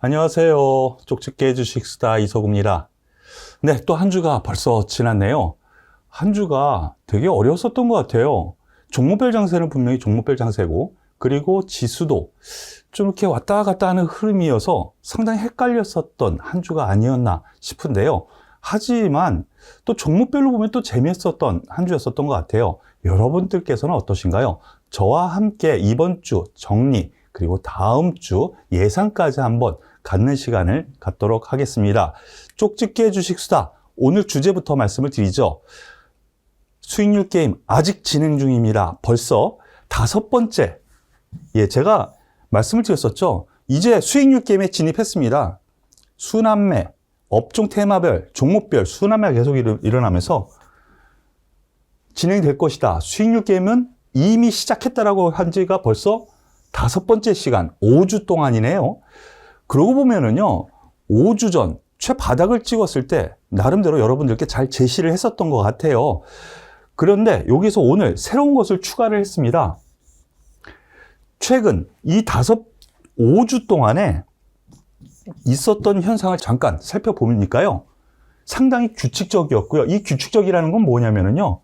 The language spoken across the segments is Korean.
안녕하세요. 쪽집게 주식수다 이서구입니다. 네, 또 한 주가 벌써 지났네요. 한 주가 되게 어려웠었던 것 같아요. 종목별 장세는 분명히 종목별 장세고, 그리고 지수도 좀 이렇게 왔다 갔다 하는 흐름이어서 상당히 헷갈렸었던 한 주가 아니었나 싶은데요. 하지만 또 종목별로 보면 또 재미있었던 한 주였었던 것 같아요. 여러분들께서는 어떠신가요? 저와 함께 이번 주 정리, 그리고 다음 주 예상까지 한번 갖는 시간을 갖도록 하겠습니다. 쪽집게 주식수다. 오늘 주제부터 말씀을 드리죠. 수익률 게임 아직 진행 중입니다. 벌써 5번째. 제가 말씀을 드렸었죠. 이제 수익률 게임에 진입했습니다. 순환매, 업종 테마별, 종목별 순환매가 계속 일어나면서 진행될 것이다. 수익률 게임은 이미 시작했다라고 한 지가 벌써 5번째 시간, 5주 동안이네요. 그러고 보면은요, 5주 전 최바닥을 찍었을 때 나름대로 여러분들께 잘 제시를 했었던 것 같아요. 그런데 여기서 오늘 새로운 것을 추가를 했습니다. 최근 이 5주 동안에 있었던 현상을 잠깐 살펴보니까요, 상당히 규칙적이었고요. 이 규칙적이라는 건 뭐냐면요,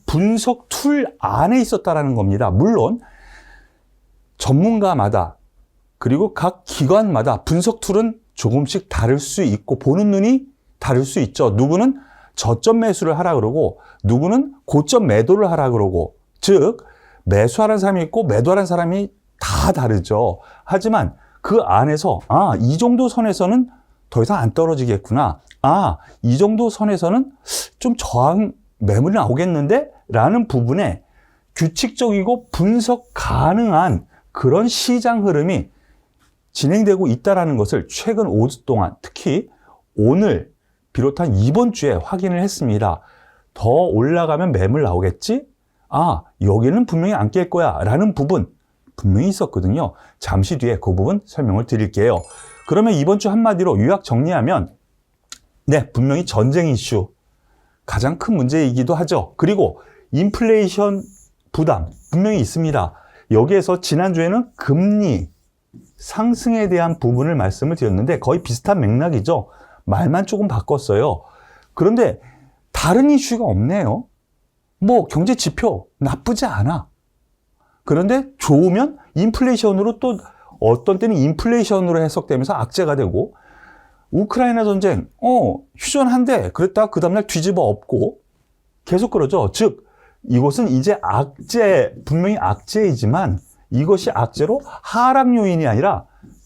분석 툴 안에 있었다라는 겁니다. 물론 전문가마다 그리고 각 기관마다 분석 툴은 조금씩 다를 수 있고 보는 눈이 다를 수 있죠. 누구는 저점 매수를 하라 그러고 누구는 고점 매도를 하라 그러고, 즉 매수하는 사람이 있고 매도하는 사람이 다 다르죠. 하지만 그 안에서 이 정도 선에서는 더 이상 안 떨어지겠구나, 이 정도 선에서는 좀 저항 매물이 나오겠는데 라는 부분에 규칙적이고 분석 가능한 그런 시장 흐름이 진행되고 있다는 것을 최근 5주 동안, 특히 오늘 비롯한 이번 주에 확인을 했습니다. 더 올라가면 매물 나오겠지? 여기는 분명히 안 깰 거야 라는 부분 분명히 있었거든요. 잠시 뒤에 그 부분 설명을 드릴게요. 그러면 이번 주 한마디로 요약 정리하면, 네, 분명히 전쟁 이슈 가장 큰 문제이기도 하죠. 그리고 인플레이션 부담 분명히 있습니다. 여기에서 지난주에는 금리 상승에 대한 부분을 말씀을 드렸는데 거의 비슷한 맥락이죠. 말만 조금 바꿨어요. 그런데 다른 이슈가 없네요. 경제 지표 나쁘지 않아. 그런데 좋으면 인플레이션으로, 또 어떤 때는 인플레이션으로 해석되면서 악재가 되고, 우크라이나 전쟁 휴전한데 그랬다가 그 다음날 뒤집어 엎고 계속 그러죠. 즉 이것은 이제 악재, 분명히 악재이지만 이것이 악재로 하락 요인이 아니라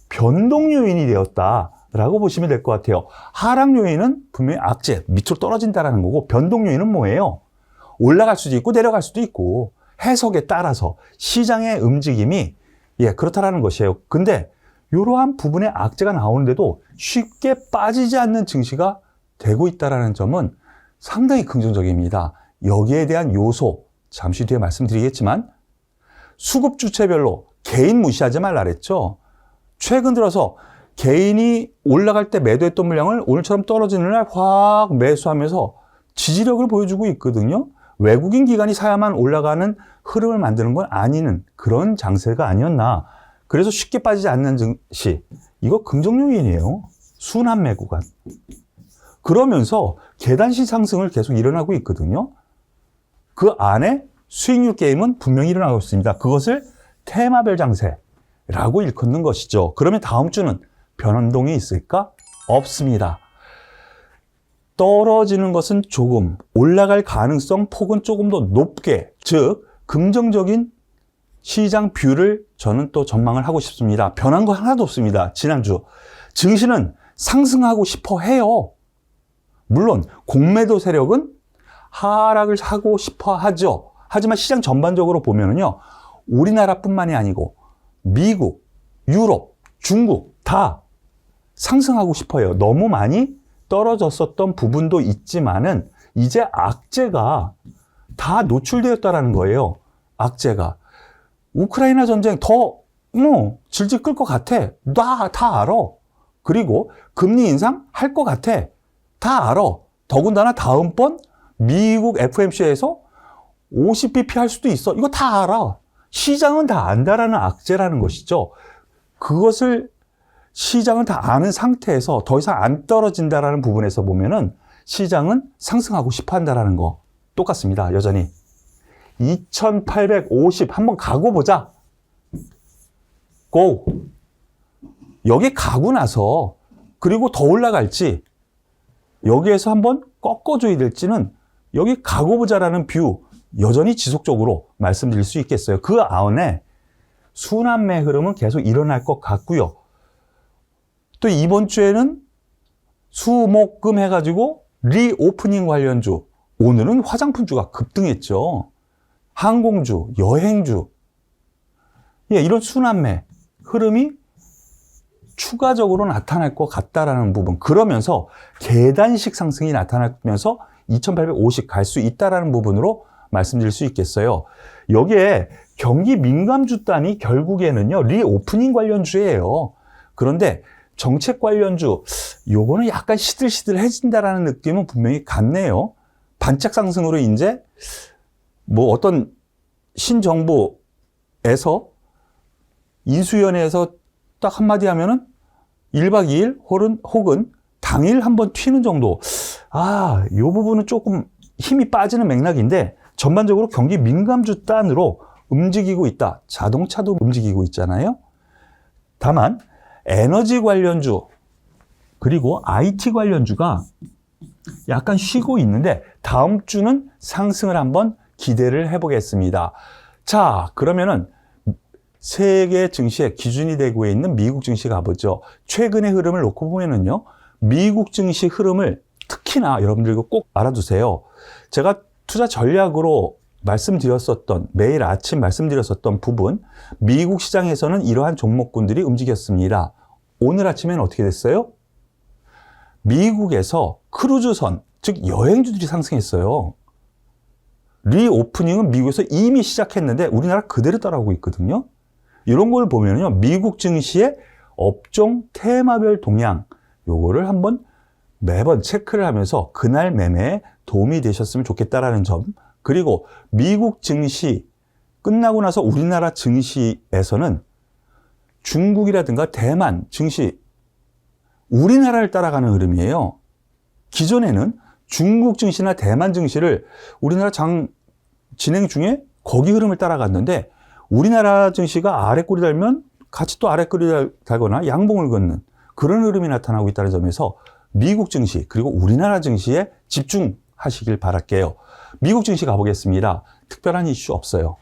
변동 요인이 되었다라고 보시면 될 것 같아요. 하락 요인은 분명히 악재, 밑으로 떨어진다는 거고, 변동 요인은 뭐예요? 올라갈 수도 있고 내려갈 수도 있고, 해석에 따라서 시장의 움직임이 그렇다라는 것이에요. 근데 이러한 부분에 악재가 나오는데도 쉽게 빠지지 않는 증시가 되고 있다는 점은 상당히 긍정적입니다. 여기에 대한 요소 잠시 뒤에 말씀드리겠지만, 수급 주체별로 개인 무시하지 말라 그랬죠. 최근 들어서 개인이 올라갈 때 매도했던 물량을 오늘처럼 떨어지는 날 확 매수하면서 지지력을 보여주고 있거든요. 외국인 기관이 사야만 올라가는 흐름을 만드는 건 아니는 그런 장세가 아니었나. 그래서 쉽게 빠지지 않는 증시, 이거 긍정 요인이에요. 순환매 구간. 그러면서 계단식 상승을 계속 일어나고 있거든요. 그 안에 수익률 게임은 분명히 일어나고 있습니다. 그것을 테마별 장세라고 일컫는 것이죠. 그러면 다음 주는 변동이 있을까? 없습니다. 떨어지는 것은 조금, 올라갈 가능성 폭은 조금 더 높게, 즉 긍정적인 시장 뷰를 저는 또 전망을 하고 싶습니다. 변한 거 하나도 없습니다. 지난주 증시는 상승하고 싶어 해요. 물론 공매도 세력은 하락을 하고 싶어 하죠. 하지만 시장 전반적으로 보면은요, 우리나라뿐만이 아니고 미국, 유럽, 중국 다 상승하고 싶어요. 너무 많이 떨어졌었던 부분도 있지만은 이제 악재가 다 노출되었다라는 거예요. 악재가. 우크라이나 전쟁 더 질질 끌 것 같아. 나 다 알아. 그리고 금리 인상 할 것 같아. 다 알아. 더군다나 다음번 미국 FOMC에서 50bp 할 수도 있어. 이거 다 알아. 시장은 다 안다라는 악재라는 것이죠. 그것을 시장은 다 아는 상태에서 더 이상 안 떨어진다라는 부분에서 보면은 시장은 상승하고 싶어 한다라는 거 똑같습니다. 여전히 2850 한번 가고 보자. 고! 여기 가고 나서 그리고 더 올라갈지 여기에서 한번 꺾어줘야 될지는 여기 가고 보자라는 뷰 여전히 지속적으로 말씀드릴 수 있겠어요. 그 안에 순환매 흐름은 계속 일어날 것 같고요. 또 이번 주에는 수목금 해가지고 리오프닝 관련주, 오늘은 화장품주가 급등했죠. 항공주, 여행주, 이런 순환매 흐름이 추가적으로 나타날 것 같다라는 부분. 그러면서 계단식 상승이 나타나면서 2850 갈 수 있다라는 부분으로 말씀드릴 수 있겠어요. 여기에 경기 민감주 단이 결국에는요, 리오프닝 관련주예요. 그런데 정책 관련주, 요거는 약간 시들시들해진다라는 느낌은 분명히 같네요. 반짝 상승으로 이제 뭐 어떤 신정부에서 인수위원회에서 딱 한마디 하면은 1박 2일 혹은 당일 한번 튀는 정도. 요 부분은 조금 힘이 빠지는 맥락인데 전반적으로 경기 민감주 단으로 움직이고 있다. 자동차도 움직이고 있잖아요. 다만 에너지 관련주 그리고 IT 관련주가 약간 쉬고 있는데 다음 주는 상승을 한번 기대를 해보겠습니다. 자, 그러면은 세계 증시의 기준이 되고 있는 미국 증시 가보죠. 최근의 흐름을 놓고 보면은요, 미국 증시 흐름을 특히나 여러분들 꼭 알아두세요. 제가 투자 전략으로 말씀드렸었던, 매일 아침 말씀드렸었던 부분, 미국 시장에서는 이러한 종목군들이 움직였습니다. 오늘 아침에는 어떻게 됐어요? 미국에서 크루즈선, 즉 여행주들이 상승했어요. 리오프닝은 미국에서 이미 시작했는데 우리나라 그대로 따라오고 있거든요. 이런 걸 보면요, 미국 증시의 업종 테마별 동향, 요거를 한번 매번 체크를 하면서 그날 매매에 도움이 되셨으면 좋겠다라는 점. 그리고 미국 증시 끝나고 나서 우리나라 증시에서는 중국이라든가 대만 증시, 우리나라를 따라가는 흐름이에요. 기존에는 중국 증시나 대만 증시를 우리나라 장 진행 중에 거기 흐름을 따라갔는데 우리나라 증시가 아래 꼬리 달면 같이 또 아래 꼬리 달거나 양봉을 걷는 그런 흐름이 나타나고 있다는 점에서 미국 증시 그리고 우리나라 증시에 집중하시길 바랄게요. 미국 증시 가보겠습니다. 특별한 이슈 없어요.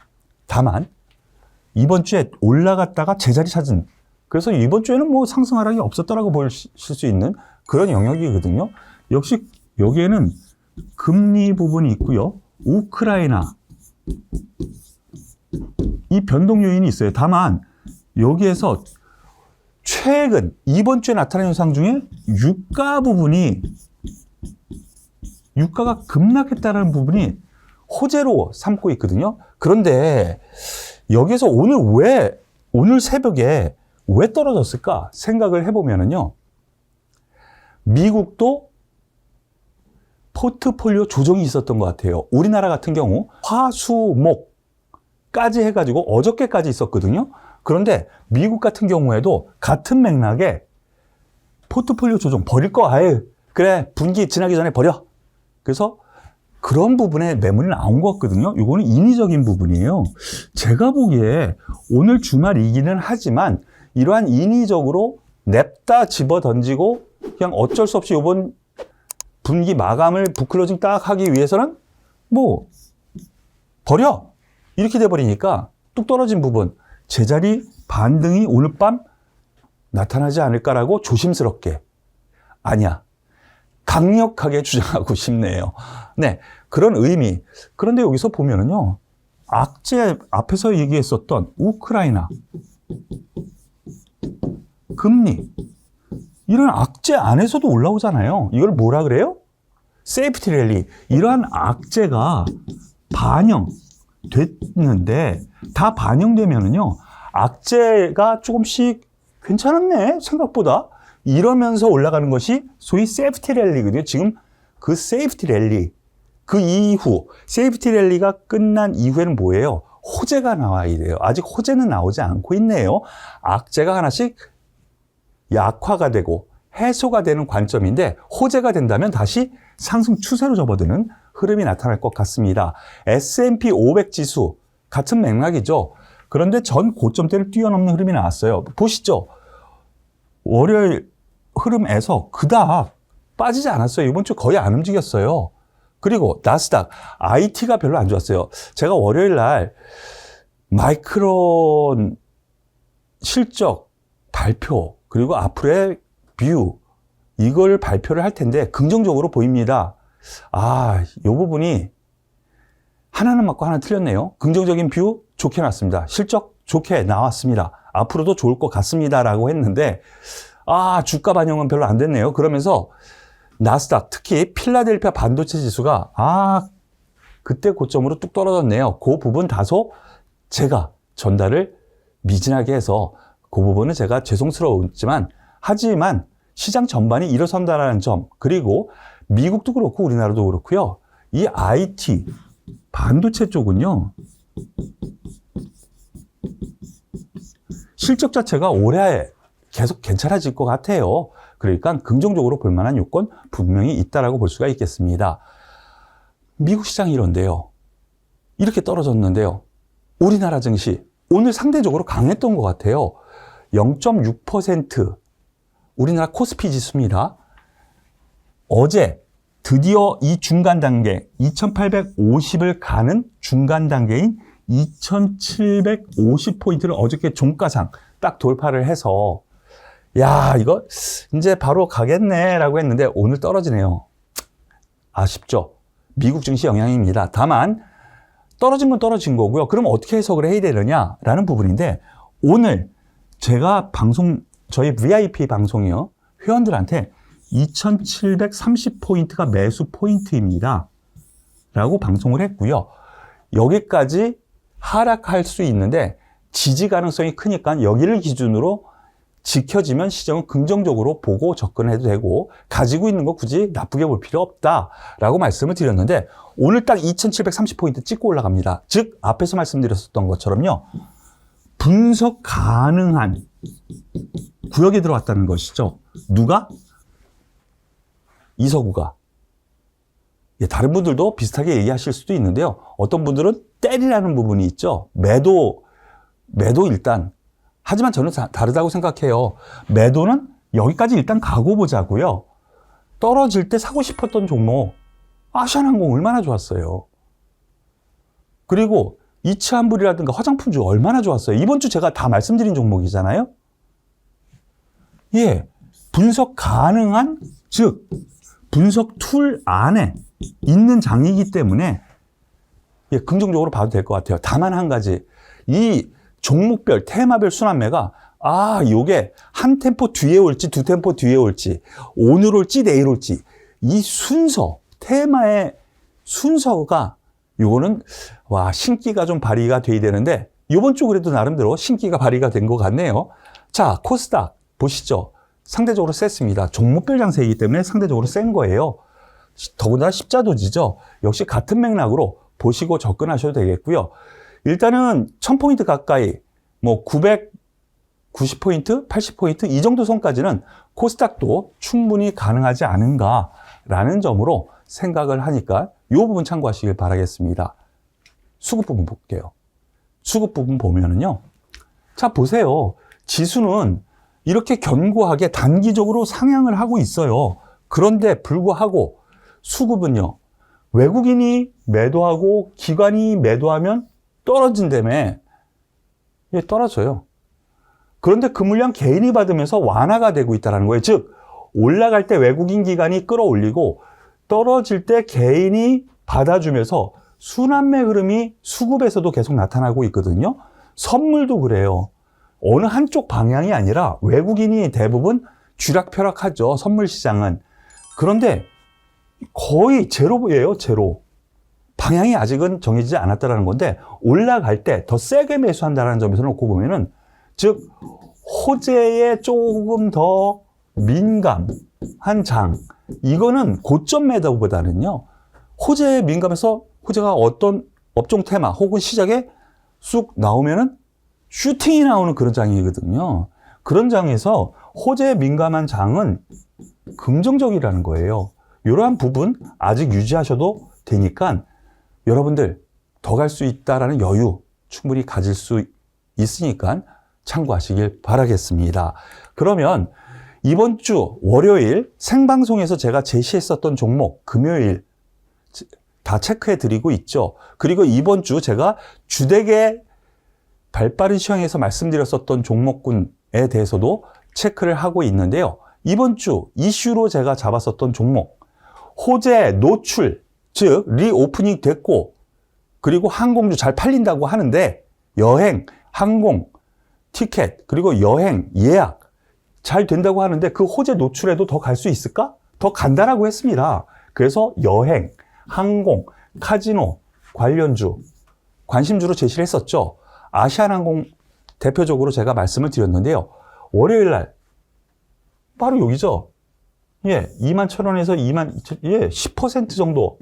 다만 이번 주에 올라갔다가 제자리 찾은, 그래서 이번 주에는 뭐 상승 하락이 없었다라고 보실 수 있는 그런 영역이거든요. 역시 여기에는 금리 부분이 있고요. 우크라이나 이 변동 요인이 있어요. 다만 여기에서 최근 이번 주에 나타난 현상 중에 유가 부분이, 유가가 급락했다는 부분이 호재로 삼고 있거든요. 그런데 여기에서 오늘 새벽에 왜 떨어졌을까 생각을 해보면은요, 미국도 포트폴리오 조정이 있었던 것 같아요. 우리나라 같은 경우 화수목까지 해가지고 어저께까지 있었거든요. 그런데 미국 같은 경우에도 같은 맥락에 포트폴리오 조정 버릴 거 아예 그래 분기 지나기 전에 버려. 그래서 그런 부분에 매물이 나온 것 같거든요. 이거는 인위적인 부분이에요. 제가 보기에 오늘 주말이기는 하지만 이러한 인위적으로 냅다 집어 던지고 그냥 어쩔 수 없이 이번 분기 마감을 북클로징 딱 하기 위해서는 뭐 버려 이렇게 돼버리니까 뚝 떨어진 부분 제자리 반등이 오늘 밤 나타나지 않을까라고 조심스럽게, 아니야, 강력하게 주장하고 싶네요. 네, 그런 의미. 그런데 여기서 보면은요, 악재 앞에서 얘기했었던 우크라이나, 금리, 이런 악재 안에서도 올라오잖아요. 이걸 뭐라 그래요? 세이프티 랠리. 이러한 악재가 반영됐는데, 다 반영되면은요, 악재가 조금씩 괜찮았네, 생각보다. 이러면서 올라가는 것이 소위 세이프티 랠리거든요. 지금 그 세이프티 랠리, 그 이후, 세이프티 랠리가 끝난 이후에는 뭐예요? 호재가 나와야 돼요. 아직 호재는 나오지 않고 있네요. 악재가 하나씩 약화가 되고 해소가 되는 관점인데 호재가 된다면 다시 상승 추세로 접어드는 흐름이 나타날 것 같습니다. S&P 500 지수 같은 맥락이죠. 그런데 전 고점대를 뛰어넘는 흐름이 나왔어요. 보시죠. 월요일 흐름에서 그닥 빠지지 않았어요. 이번 주 거의 안 움직였어요. 그리고 나스닥, IT가 별로 안 좋았어요. 제가 월요일 날 마이크론 실적 발표 그리고 앞으로의 뷰 이걸 발표를 할 텐데 긍정적으로 보입니다. 이 부분이 하나는 맞고 하나는 틀렸네요. 긍정적인 뷰 좋게 나왔습니다. 실적 좋게 나왔습니다. 앞으로도 좋을 것 같습니다 라고 했는데 주가 반영은 별로 안 됐네요. 그러면서 나스닥 특히 필라델피아 반도체 지수가 그때 고점으로 뚝 떨어졌네요. 그 부분 다소 제가 전달을 미진하게 해서 그 부분은 제가 죄송스러웠지만 하지만 시장 전반이 일어선다는 점 그리고 미국도 그렇고 우리나라도 그렇고요. 이 IT 반도체 쪽은요. 실적 자체가 올해 계속 괜찮아질 것 같아요. 그러니까 긍정적으로 볼 만한 요건 분명히 있다라고 볼 수가 있겠습니다. 미국 시장이 이런데요. 이렇게 떨어졌는데요. 우리나라 증시 오늘 상대적으로 강했던 것 같아요. 0.6% 우리나라 코스피 지수입니다. 어제 드디어 이 중간 단계 2850을 가는 중간 단계인 2750포인트를 어저께 종가상 딱 돌파를 해서 이거 이제 바로 가겠네 라고 했는데 오늘 떨어지네요. 아쉽죠? 미국 증시 영향입니다. 다만 떨어진 건 떨어진 거고요. 그럼 어떻게 해석을 해야 되느냐라는 부분인데 오늘 제가 저희 VIP 방송이요. 회원들한테 2730포인트가 매수 포인트입니다. 라고 방송을 했고요. 여기까지 하락할 수 있는데 지지 가능성이 크니까 여기를 기준으로 지켜지면 시장은 긍정적으로 보고 접근해도 되고 가지고 있는 거 굳이 나쁘게 볼 필요 없다라고 말씀을 드렸는데 오늘 딱 2730포인트 찍고 올라갑니다. 즉 앞에서 말씀드렸었던 것처럼요. 분석 가능한 구역에 들어왔다는 것이죠. 누가? 이서구가. 다른 분들도 비슷하게 얘기하실 수도 있는데요. 어떤 분들은 때리라는 부분이 있죠. 매도 일단. 하지만 저는 다르다고 생각해요. 매도는 여기까지 일단 가고 보자고요. 떨어질 때 사고 싶었던 종목. 아시아나항공 얼마나 좋았어요. 그리고 이츠한불이라든가 화장품주 얼마나 좋았어요. 이번 주 제가 다 말씀드린 종목이잖아요. 분석 가능한, 즉 분석 툴 안에 있는 장이기 때문에 긍정적으로 봐도 될 것 같아요. 다만 한 가지, 이 종목별, 테마별 순환매가 요게 한 템포 뒤에 올지 두 템포 뒤에 올지 오늘 올지 내일 올지 이 순서, 테마의 순서가 요거는 신기가 좀 발휘가 돼야 되는데 이번 주 그래도 나름대로 신기가 발휘가 된 것 같네요. 자, 코스닥 보시죠. 상대적으로 셌습니다. 종목별 장세이기 때문에 상대적으로 센 거예요. 더군다나 십자도지죠. 역시 같은 맥락으로 보시고 접근하셔도 되겠고요. 일단은 1000포인트 가까이 990포인트, 80포인트 이 정도 선까지는 코스닥도 충분히 가능하지 않은가라는 점으로 생각을 하니까 이 부분 참고하시길 바라겠습니다. 수급 부분 볼게요. 수급 부분 보면은요. 자, 보세요. 지수는 이렇게 견고하게 단기적으로 상향을 하고 있어요. 그런데 불구하고 수급은요. 외국인이 매도하고 기관이 매도하면 떨어진다며 떨어져요. 그런데 그 물량 개인이 받으면서 완화가 되고 있다는 거예요. 즉 올라갈 때 외국인 기관이 끌어올리고 떨어질 때 개인이 받아주면서 순환매 흐름이 수급에서도 계속 나타나고 있거든요. 선물도 그래요. 어느 한쪽 방향이 아니라 외국인이 대부분 쥐락펴락하죠. 선물 시장은. 그런데 거의 제로예요. 제로. 방향이 아직은 정해지지 않았다는 건데 올라갈 때 더 세게 매수한다는 점에서 놓고 보면은 즉 호재에 조금 더 민감한 장, 이거는 고점 매도보다는요 호재에 민감해서 호재가 어떤 업종 테마 혹은 시작에 쑥 나오면은 슈팅이 나오는 그런 장이거든요. 그런 장에서 호재에 민감한 장은 긍정적이라는 거예요. 이러한 부분 아직 유지하셔도 되니까 여러분들 더 갈 수 있다라는 여유 충분히 가질 수 있으니까 참고하시길 바라겠습니다. 그러면 이번 주 월요일 생방송에서 제가 제시했었던 종목 금요일 다 체크해 드리고 있죠. 그리고 이번 주 제가 주택의 발빠른 시황에서 말씀드렸었던 종목군에 대해서도 체크를 하고 있는데요. 이번 주 이슈로 제가 잡았었던 종목 호재 노출, 즉 리오프닝 됐고 그리고 항공주 잘 팔린다고 하는데 여행, 항공, 티켓 그리고 여행, 예약 잘 된다고 하는데 그 호재 노출에도 더 갈 수 있을까? 더 간다라고 했습니다. 그래서 여행, 항공, 카지노, 관련주, 관심주로 제시를 했었죠. 아시아나항공 대표적으로 제가 말씀을 드렸는데요. 월요일 날 바로 여기죠. 예, 21,000원에서 22,000원, 예, 10% 정도.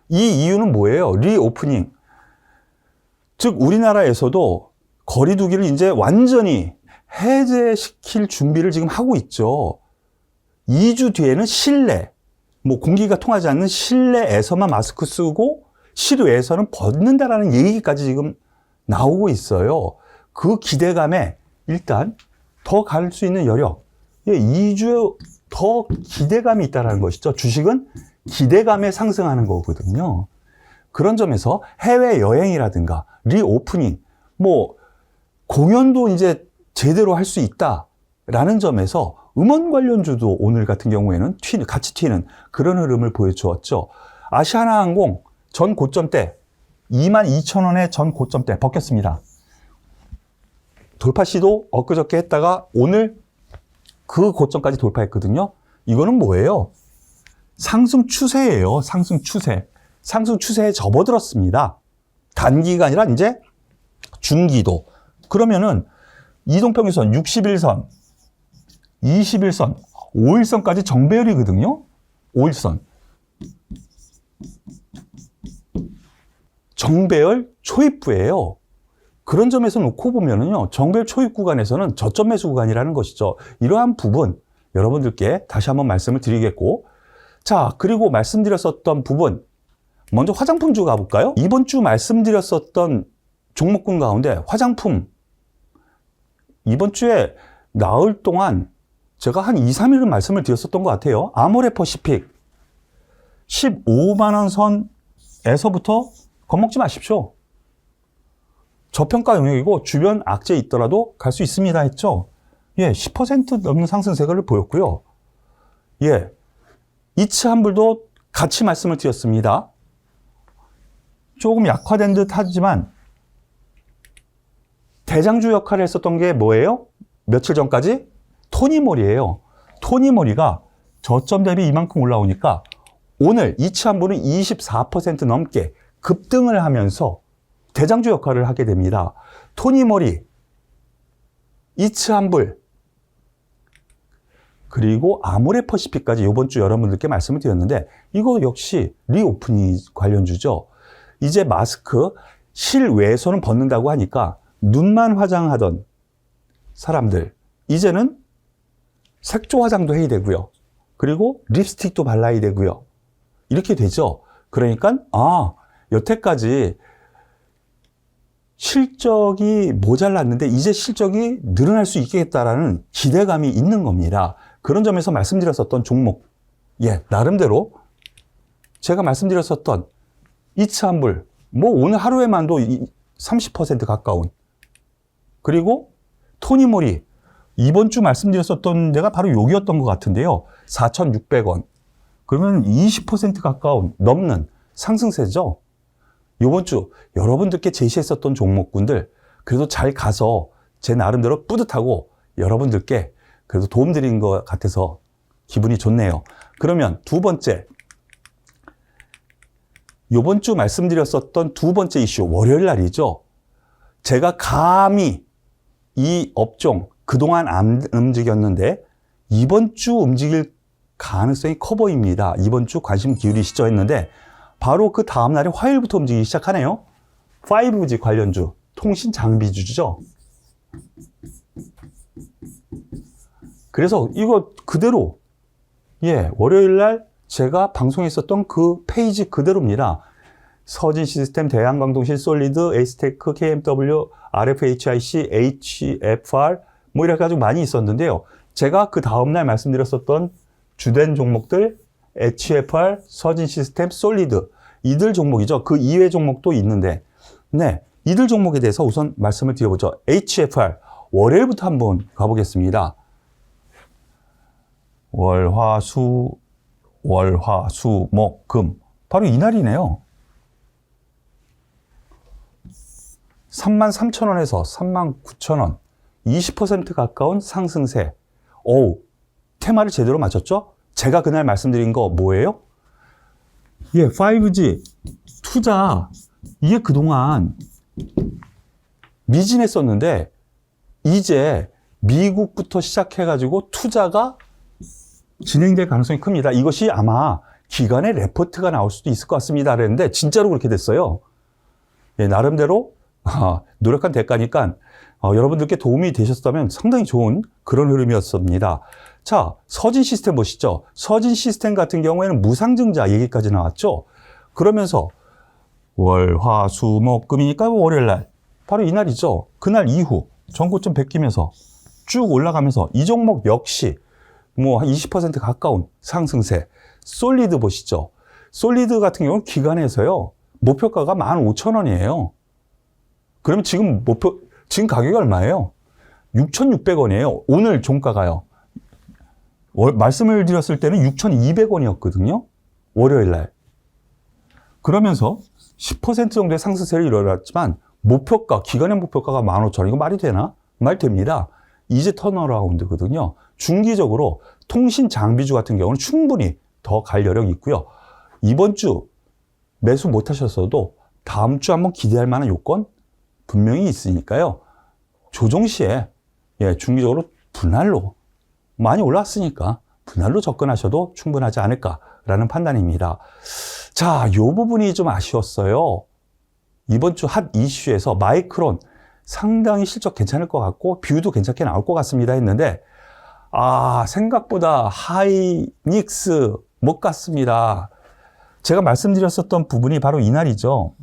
이 이유는 뭐예요? 리오프닝. 즉 우리나라에서도 거리두기를 이제 완전히 해제시킬 준비를 지금 하고 있죠. 2주 뒤에는 실내, 뭐 공기가 통하지 않는 실내에서만 마스크 쓰고 실외에서는 벗는다라는 얘기까지 지금 나오고 있어요. 그 기대감에 일단 더 갈 수 있는 여력, 2주 더 기대감이 있다는 것이죠. 주식은 기대감에 상승하는 거거든요. 그런 점에서 해외여행이라든가 리오프닝, 뭐 공연도 이제 제대로 할 수 있다라는 점에서 음원 관련주도 오늘 같은 경우에는 같이 튀는 그런 흐름을 보여주었죠. 아시아나항공 전 고점대 22,000원의 전 고점대 벗겼습니다. 돌파 시도 엊그저께 했다가 오늘 그 고점까지 돌파했거든요. 이거는 뭐예요? 상승 추세예요. 상승 추세. 상승 추세에 접어들었습니다. 단기가 아니라 이제 중기도. 그러면은 이동평균선 60일선, 21선, 5일선까지 정배열이거든요. 5일선. 정배열 초입부예요. 그런 점에서 놓고 보면은요, 정배열 초입 구간에서는 저점 매수 구간이라는 것이죠. 이러한 부분 여러분들께 다시 한번 말씀을 드리겠고, 자, 그리고 말씀드렸었던 부분, 먼저 화장품주 가볼까요? 이번 주 말씀드렸었던 종목군 가운데 화장품, 이번 주에 나흘 동안 제가 한 2, 3일은 말씀을 드렸었던 것 같아요. 아모레퍼시픽 15만원 선에서부터 겁먹지 마십시오. 저평가 영역이고 주변 악재 있더라도 갈 수 있습니다 했죠. 예, 10% 넘는 상승세를 보였고요. 예, 이츠한불도 같이 말씀을 드렸습니다. 조금 약화된 듯 하지만 대장주 역할을 했었던 게 뭐예요? 며칠 전까지? 토니모리예요. 토니모리가 저점 대비 이만큼 올라오니까 오늘 이츠한불은 24% 넘게 급등을 하면서 대장주 역할을 하게 됩니다. 토니모리, 이츠한불, 그리고 아모레퍼시픽까지 이번 주 여러분들께 말씀을 드렸는데 이거 역시 리오프닝 관련주죠. 이제 마스크 실외에서는 벗는다고 하니까 눈만 화장하던 사람들 이제는 색조 화장도 해야 되고요. 그리고 립스틱도 발라야 되고요. 이렇게 되죠. 그러니까 여태까지 실적이 모자랐는데 이제 실적이 늘어날 수 있겠다라는 기대감이 있는 겁니다. 그런 점에서 말씀드렸었던 종목, 예, 나름대로 제가 말씀드렸었던 이츠한불, 뭐 오늘 하루에만도 30% 가까운, 그리고 토니모리, 이번 주 말씀드렸었던 데가 바로 여기였던 것 같은데요. 4,600원. 그러면 20% 가까운, 넘는 상승세죠. 이번 주 여러분들께 제시했었던 종목군들 그래도 잘 가서 제 나름대로 뿌듯하고 여러분들께 그래도 도움 드린 것 같아서 기분이 좋네요. 그러면 두 번째, 이번 주 말씀드렸었던 두 번째 이슈, 월요일 날이죠. 제가 감히 이 업종 그동안 안 움직였는데 이번 주 움직일 가능성이 커 보입니다. 이번 주 관심 기울이시죠 했는데 바로 그 다음날에 화요일부터 움직이기 시작하네요. 5G 관련주, 통신 장비주죠. 그래서 이거 그대로, 예, 월요일 날 제가 방송에 있었던 그 페이지 그대로입니다. 서진 시스템, 대한광동실, 솔리드, 에이스테크, KMW, RFHIC, HFR, 뭐 이렇게 가지고 많이 있었는데요. 제가 그 다음날 말씀드렸었던 주된 종목들, HFR, 서진 시스템, 솔리드, 이들 종목이죠. 그 이외 종목도 있는데, 네, 이들 종목에 대해서 우선 말씀을 드려보죠. HFR, 월요일부터 한번 가보겠습니다. 월, 화, 수, 목, 금. 바로 이날이네요. 33,000원에서 39,000원. 20% 가까운 상승세. 오우, 테마를 제대로 맞췄죠? 제가 그날 말씀드린 거 뭐예요? 예, 5G 투자, 이게 그동안 미진했었는데 이제 미국부터 시작해가지고 투자가 진행될 가능성이 큽니다. 이것이 아마 기관의 레포트가 나올 수도 있을 것 같습니다. 그랬는데 진짜로 그렇게 됐어요. 예, 나름대로 노력한 대가니까 여러분들께 도움이 되셨다면 상당히 좋은 그런 흐름이었습니다. 자, 서진 시스템 보시죠. 서진 시스템 같은 경우에는 무상증자 얘기까지 나왔죠. 그러면서 월, 화, 수, 목, 금이니까 월요일 날 바로 이날이죠. 그날 이후 전고점 베끼면서 쭉 올라가면서 이 종목 역시 뭐 한 20% 가까운 상승세. 솔리드 보시죠. 솔리드 같은 경우는 기관에서요. 목표가가 15,000원이에요. 그러면 지금 지금 가격이 얼마예요? 6,600원이에요. 오늘 종가가요. 말씀을 드렸을 때는 6,200원이었거든요. 월요일 날. 그러면서 10% 정도의 상승세를 일어났지만 목표가, 기관의 목표가가 15,000원. 이거 말이 되나? 말 됩니다. 이제 턴어라운드거든요. 중기적으로 통신 장비주 같은 경우는 충분히 더 갈 여력이 있고요. 이번 주 매수 못 하셨어도 다음 주 한번 기대할 만한 요건 분명히 있으니까요. 조정 시에 중기적으로 분할로 많이 올랐으니까 분할로 접근하셔도 충분하지 않을까라는 판단입니다. 자, 요 부분이 좀 아쉬웠어요. 이번 주 핫 이슈에서 마이크론 상당히 실적 괜찮을 것 같고 뷰도 괜찮게 나올 것 같습니다 했는데 생각보다 하이닉스 못 갔습니다. 제가 말씀드렸었던 부분이 바로 이날이죠.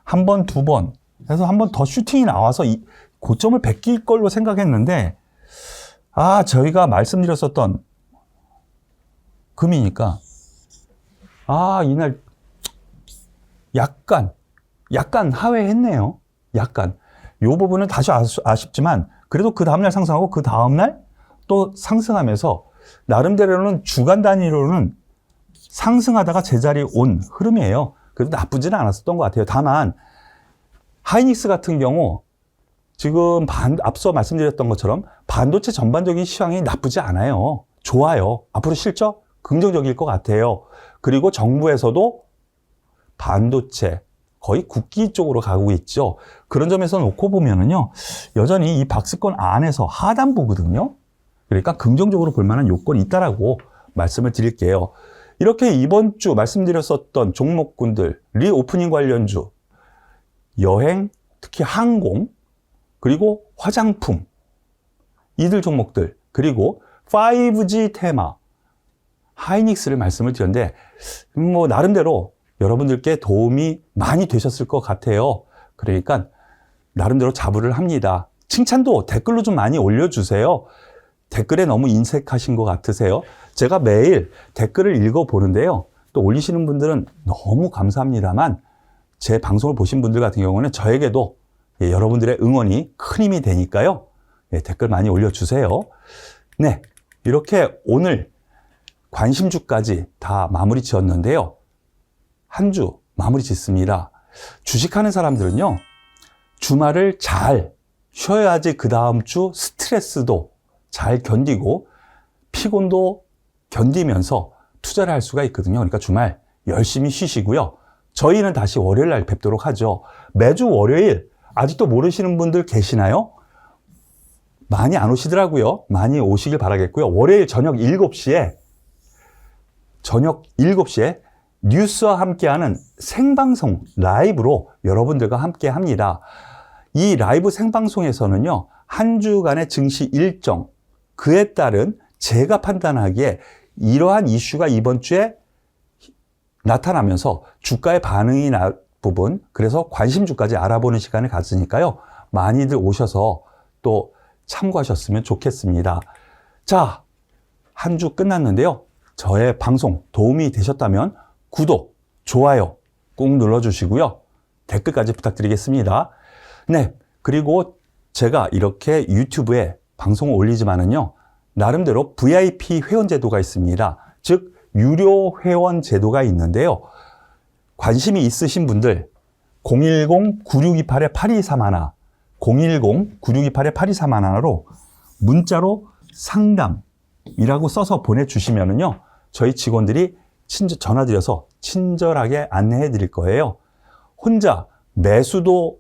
한 번, 두 번 해서 한 번 더 슈팅이 나와서 고점을 베낄 걸로 생각했는데 저희가 말씀드렸었던 금이니까 이날 약간 하회했네요. 약간 요 부분은 다시 아쉽지만 그래도 그 다음날 상승하고 그 다음날 또 상승하면서 나름대로는 주간 단위로는 상승하다가 제자리에 온 흐름이에요. 그래도 나쁘지는 않았었던 것 같아요. 다만 하이닉스 같은 경우 지금 앞서 말씀드렸던 것처럼 반도체 전반적인 시황이 나쁘지 않아요. 좋아요. 앞으로 실적 긍정적일 것 같아요. 그리고 정부에서도 반도체 거의 국기 쪽으로 가고 있죠. 그런 점에서 놓고 보면은요, 여전히 이 박스권 안에서 하단부거든요. 그러니까 긍정적으로 볼 만한 요건이 있다라고 말씀을 드릴게요. 이렇게 이번 주 말씀드렸었던 종목군들, 리오프닝 관련주, 여행, 특히 항공, 그리고 화장품, 이들 종목들, 그리고 5G 테마, 하이닉스를 말씀을 드렸는데, 나름대로 여러분들께 도움이 많이 되셨을 것 같아요. 그러니까 나름대로 자부를 합니다. 칭찬도 댓글로 좀 많이 올려주세요. 댓글에 너무 인색하신 것 같으세요? 제가 매일 댓글을 읽어보는데요. 또 올리시는 분들은 너무 감사합니다만 제 방송을 보신 분들 같은 경우는 저에게도 여러분들의 응원이 큰 힘이 되니까요. 댓글 많이 올려주세요. 네, 이렇게 오늘 관심주까지 다 마무리 지었는데요. 한 주 마무리 짓습니다. 주식하는 사람들은요, 주말을 잘 쉬어야지 그 다음 주 스트레스도 잘 견디고 피곤도 견디면서 투자를 할 수가 있거든요. 그러니까 주말 열심히 쉬시고요. 저희는 다시 월요일 날 뵙도록 하죠. 매주 월요일 아직도 모르시는 분들 계시나요? 많이 안 오시더라고요. 많이 오시길 바라겠고요. 월요일 저녁 7시에 뉴스와 함께하는 생방송 라이브로 여러분들과 함께 합니다. 이 라이브 생방송에서는요, 한 주간의 증시 일정, 그에 따른 제가 판단하기에 이러한 이슈가 이번 주에 나타나면서 주가의 반응이 날 부분, 그래서 관심주까지 알아보는 시간을 갖으니까요. 많이들 오셔서 또 참고하셨으면 좋겠습니다. 자, 한 주 끝났는데요. 저의 방송 도움이 되셨다면 구독, 좋아요 꾹 눌러주시고요. 댓글까지 부탁드리겠습니다. 네, 그리고 제가 이렇게 유튜브에 방송을 올리지만은요. 나름대로 VIP 회원 제도가 있습니다. 즉 유료 회원 제도가 있는데요. 관심이 있으신 분들 010-9628-8231 010-9628-8231로 문자로 상담이라고 써서 보내주시면은요. 저희 직원들이 전화드려서 친절하게 안내해 드릴 거예요. 혼자 매도도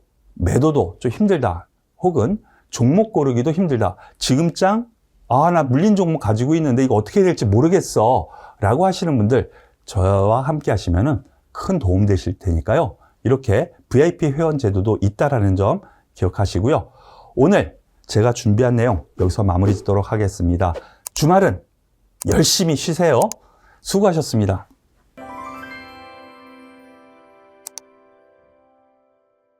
좀 힘들다. 혹은 종목 고르기도 힘들다. 지금장 나 물린 종목 가지고 있는데 이거 어떻게 될지 모르겠어 라고 하시는 분들 저와 함께 하시면은 큰 도움 되실 테니까요. 이렇게 VIP 회원 제도도 있다라는 점 기억하시고요. 오늘 제가 준비한 내용 여기서 마무리 짓도록 하겠습니다. 주말은 열심히 쉬세요. 수고하셨습니다.